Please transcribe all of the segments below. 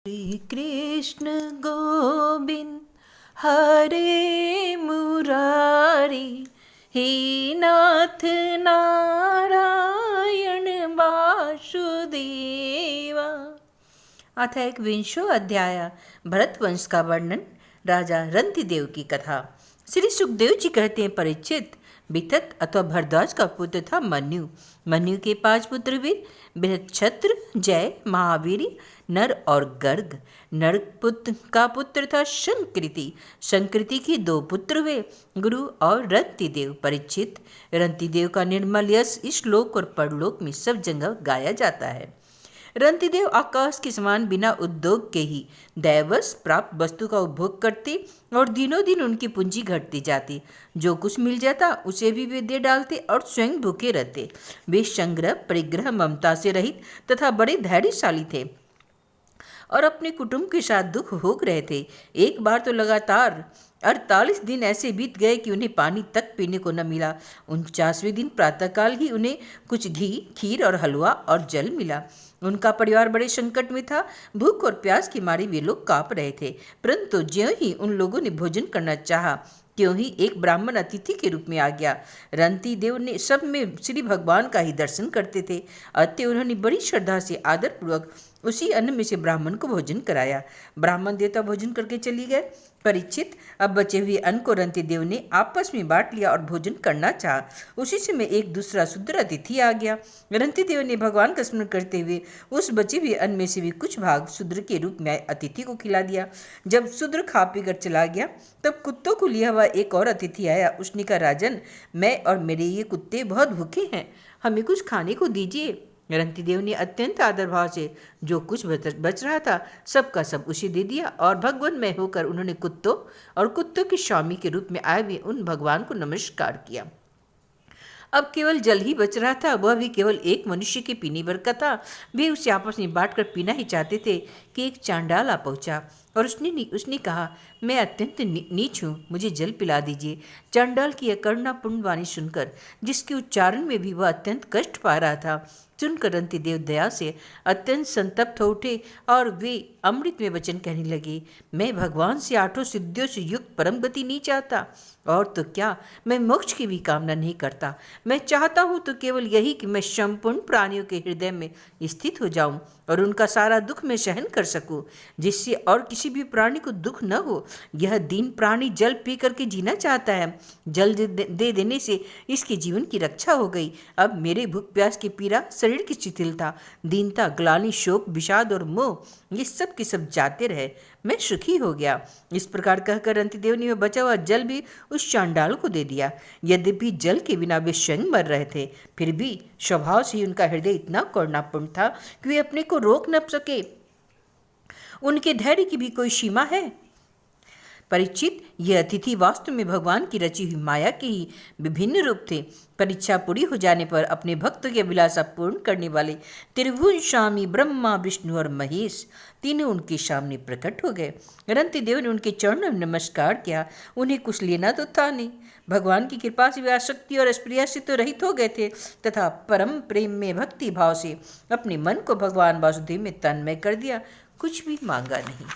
श्री कृष्ण गोविंद हरे मुरारी, हे नाथ नारायण वासुदेवा। अथ एकविंशो अध्याय। भरतवंश का वर्णन। राजा रंतिदेव की कथा। श्री सुखदेव जी कहते हैं, परीक्षित, बिथत अथवा भरद्वाज का पुत्र था मन्यु। मन्यु के 5 पुत्र हुए, बृहच्छत्र, जय, महावीर, नर और गर्ग। नर पुत्र का पुत्र था संकृति। संकृति के 2 पुत्र हुए, गुरु और रंतिदेव। परीक्षित, रंतिदेव का निर्मल यश इस लोक और परलोक में सब जगह गाया जाता है। रंतिदेव आकाश के समान बिना उद्योग के ही दैवश प्राप्त वस्तु का उपभोग करते और दिनों दिन उनकी पूंजी घटती जाती। जो कुछ मिल जाता उसे भी वे दे डालते और स्वयं भूखे रहते। वे संग्रह, परिग्रह, ममता से रहित तथा बड़े धैर्यशाली थे और अपने कुटुंब के साथ दुख भोग रहे थे। एक बार तो लगातार 48 दिन ऐसे बीत गए कि उन्हें पानी तक पीने को न मिला। 49वें दिन प्रातःकाल ही उन्हें कुछ घी, खीर और हलवा और जल मिला। उनका परिवार बड़े संकट में था। भूख और प्यास के मारे वे लोग कांप रहे थे। परंतु ज्यों ही उन लोगों ने भोजन करना चाहा, त्यों ही एक ब्राह्मण अतिथि के रूप में आ गया। रंतिदेव ने सब में श्री भगवान का ही दर्शन करते थे, अतः उन्होंने बड़ी श्रद्धा से आदरपूर्वक उसी अन्न में से ब्राह्मण को भोजन कराया। ब्राह्मण देवता भोजन करके चली गए। परीक्षित, अब बचे हुए अन्न को रंतिदेव ने आपस में बांट लिया और भोजन करना चाहा। उसी समय एक दूसरा शूद्र अतिथि आ गया। रंतिदेव ने भगवान का स्मरण करते हुए उस बचे हुए अन्न में से भी कुछ भाग शूद्र के रूप में अतिथि को खिला दिया। जब शूद्र खा पीकर चला गया, तब कुत्तों को लिया हुआ एक और अतिथि आया। उसने कहा, राजन, मैं और मेरे ये कुत्ते बहुत भूखे हैं, हमें कुछ खाने को दीजिए। रंतिदेव ने अत्यंत आदर भाव से जो कुछ बच रहा था सबका सब उसे दे दिया और भगवानमय होकर उन्होंने कुत्तों और कुत्तों के स्वामी के रूप में आए हुए उन भगवान को नमस्कार किया। अब केवल जल ही बच रहा था, वह भी केवल एक मनुष्य के पीने भर का था। वे उसे आपस में बांटकर पीना ही चाहते थे कि एक चांडाल आ पहुंचा और उसने कहा, मैं अत्यंत नीच हूँ, मुझे जल पिला दीजिए। चांडाल की यह करुणापूर्ण वाणी सुनकर, जिसके उच्चारण में भी वह अत्यंत कष्ट पा रहा था, सुनकर रंतिदेव दया से अत्यंत संतप्त हो उठे और वे अमृत में वचन कहने लगे, मैं भगवान से 8 सिद्धियों से युक्त परम गति नहीं चाहता, और तो क्या, मैं मोक्ष की भी कामना नहीं करता। मैं चाहता हूँ तो केवल यही कि मैं संपूर्ण प्राणियों के हृदय में स्थित हो जाऊं और उनका सारा दुख मैं सहन कर सकूं, जिससे और किसी भी प्राणी को दुख न हो। यह दीन प्राणी जल पी करके जीना चाहता है। जल दे देने से इसके जीवन की रक्षा हो गई। अब मेरे भूख प्यास की पीड़ा, शरीर की शिथिलता, दीनता, ग्लानि, शोक, विषाद और मोह, ये सब के सब जाते रहे, मैं सुखी हो गया। इस प्रकार कहकर रंतिदेव ने बचा हुआ जल भी उस चांडाल को दे दिया। यद्यपि जल के बिना वे स्वयं मर रहे थे, फिर भी स्वभाव से ही उनका हृदय इतना करुणापूर्ण था कि वे अपने को रोक न सके। उनके धैर्य की भी कोई सीमा है? परीक्षित, ये अतिथि वास्तव में भगवान की रची हुई माया के ही विभिन्न रूप थे। परीक्षा पूरी हो जाने पर अपने भक्तों की अभिलाषा पूर्ण करने वाले त्रिभुवन स्वामी ब्रह्मा, विष्णु और महेश तीनों उनके सामने प्रकट हो गए। रंतिदेव ने उनके चरणों में नमस्कार किया। उन्हें कुछ लेना तो था नहीं। भगवान की कृपा से वे आसक्ति और स्प्रिया से तो रहित हो गए थे तथा परम प्रेम में भक्ति भाव से अपने मन को भगवान वासुदेव में तन्मय कर दिया। कुछ भी मांगा नहीं।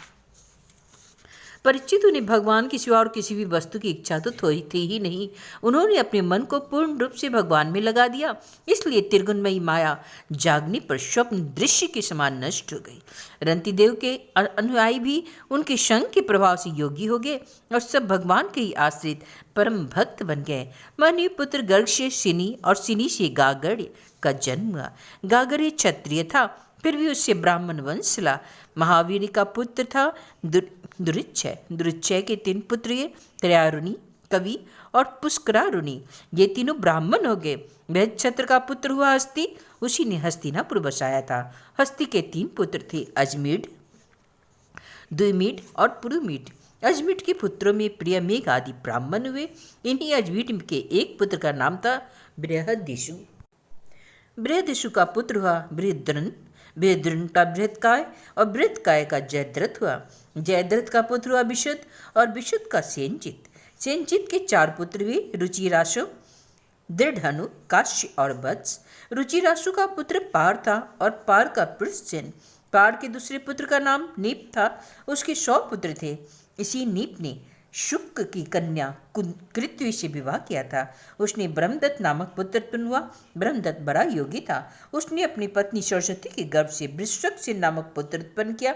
परीक्षित, उन्हें भगवान की सिवा और किसी भी वस्तु की इच्छा तो थी ही नहीं। उन्होंने अपने मन को पूर्ण रूप से भगवान में लगा दिया। इसलिए त्रिगुणमयी माया जागने पर स्वप्न दृश्य के समान नष्ट हो गई। रंतिदेव के अनुयायी भी उनके संग के प्रभाव से योगी हो गए और सब भगवान के ही आश्रित परम भक्त बन गए। मनु पुत्र गर्ग से सिनी और सिनी से गागर का जन्म हुआ। गागर एक क्षत्रिय था, फिर भी उससे ब्राह्मण वंश चला। महावीर का पुत्र था दुरिच्छय। दुरिच्छय के 3 पुत्र ये, त्रयारुणी, कवि और पुष्करारुणी। ये तीनों ब्राह्मण हो गए। बृहच्छत्र का पुत्र हुआ हस्ती, उसी ने हस्तिनापुर बसाया था। हस्ती के 3 पुत्र थे, अजमीड, द्विमीड और पुरुमीड। अजमीड के पुत्रों में प्रियमेघ आदि ब्राह्मण हुए। इन्हीं अजमीड के एक पुत्र का नाम था बृहदिषु। बृहदिषु का पुत्र हुआ बृहद्रन। बृहद्रन का बृहत्काय और बृहत्काय का जयद्रथ हुआ। जयद्रथ का पुत्र हुआ विशुद्ध और विशुद्ध का सेनचित। सेनचित के 4 पुत्र हुए, रुचिराशु, दृढ़नु, काश्य और वत्स। रुचिराशु का पुत्र पार था और पार का पुरुष सेन। पार के दूसरे पुत्र का नाम नीप था। उसके 100 पुत्र थे। इसी नीप ने शुक्र की कन्या कृत्वी से विवाह किया था। उसने ब्रह्मदत्त नामक पुत्र उत्पन्न हुआ। ब्रह्मदत्त बड़ा योगी था। उसने अपनी पत्नी सरस्वती के गर्भ से वृषभसेन नामक पुत्र उत्पन्न किया।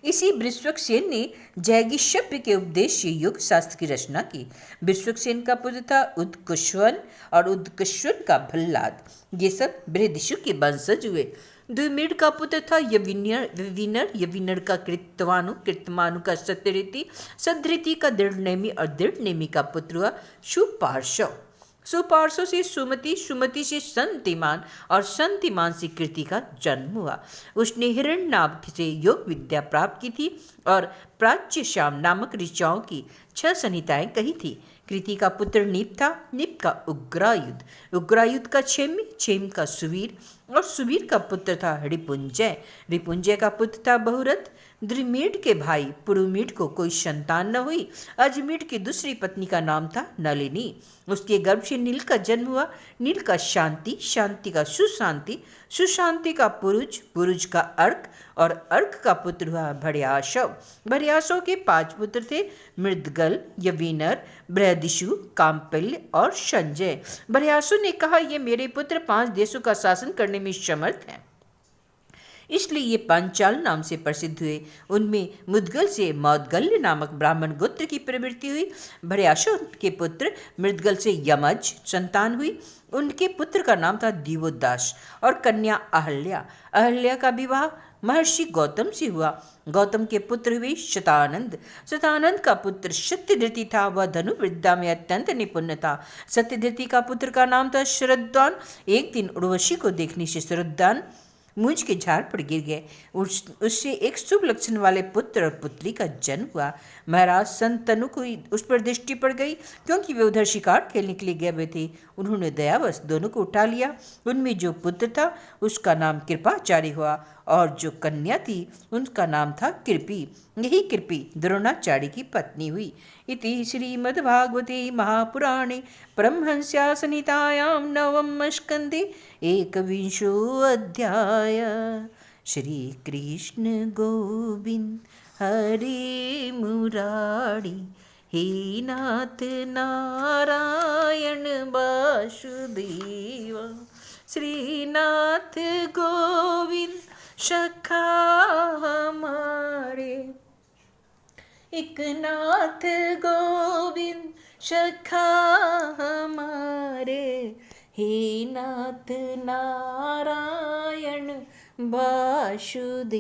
इसी वृषभसेन ने जैगिष्यप्य के उपदेश से योग शास्त्र की रचना की। वृषभसेन का पुत्र था उदकुश्वन और उदकुश्वन का भल्लाद। ये सब बृहदिषु के वंशज हुए। द्विमीड का पुत्र था यविनर का कृतवानु, कृतमानु का सत्यरिति, सदृति का दृढ़नेमी और दृढ़नेमी का पुत्र हुआ सुपार्श्व। सुपार्श्व से सुमति, सुमति से संतिमान और संतिमान से कृति का जन्म हुआ। उसने हिरण्यनाभ से योग विद्या प्राप्त की थी और प्राच्य श्याम नामक ऋचाओं की 6 संहिताएं कही थी। कृति का पुत्र नीप था। नीप का उग्रायुध, उग्रायुध का क्षेमी, क्षेम का सुवीर और सुवीर का पुत्र था रिपुंजय। रिपुंजय का पुत्र था बहुरथ। द्विमीड के भाई पुरुमीड को कोई संतान न हुई। अजमीड की दूसरी पत्नी का नाम था नलिनी। उसके गर्भ से नील का जन्म हुआ। नील का शांति, शांति का सुशांति, सुशांति का पुरुज, पुरुज का अर्क और अर्क का पुत्र हुआ भर्याशव। भर्याशव के 5 पुत्र थे, मृदगल, यविनर, बृहदिषु, काम्पल्य और संजय। भर्याशु ने कहा, ये मेरे पुत्र 5 देशों का शासन करने में समर्थ हैं, इसलिए ये पांचाल नाम से प्रसिद्ध हुए। उनमें मुद्गल से मौदगल्य नामक ब्राह्मण गोत्र की प्रवृत्ति हुई। भर्याशु के पुत्र मृदगल से यमज संतान हुई। उनके पुत्र का नाम था दिवोदास और कन्या अहल्या। अहल्या का विवाह महर्षि गौतम से हुआ। गौतम के पुत्र हुए शतानंद। शतानंद का पुत्र सत्यधृति था। वह धनुर्विद्या में अत्यंत निपुण था। सत्यधृति का पुत्र का नाम था शरद्वान। एक दिन उर्वशी को देखने से शरद्वान मूंज के झाड़ पर गिर गए। उससे एक शुभ लक्षण वाले पुत्र और पुत्री का जन्म हुआ। महाराज संतनु को उस पर दृष्टि पड़ गई, क्योंकि वे उधर शिकार खेलने के लिए गए हुए थे। उन्होंने दयावश दोनों को उठा लिया। उनमें जो पुत्र था उसका नाम कृपाचार्य हुआ और जो कन्या थी उनका नाम था कृपी। यही कृपी द्रोणाचार्य की पत्नी हुई। इति श्रीमद्भागवते महापुराणे परमहंस्या संहितायां नवम स्कन्धे 21 अध्याय। श्री कृष्ण गोविंद हरे मुरारी, हे नाथ नारायण वासुदेव। श्रीनाथ गोविंद सखा हमारे, एक नाथ गोविंद सखा हमारे, हे नाथ नारायण वासुदेव।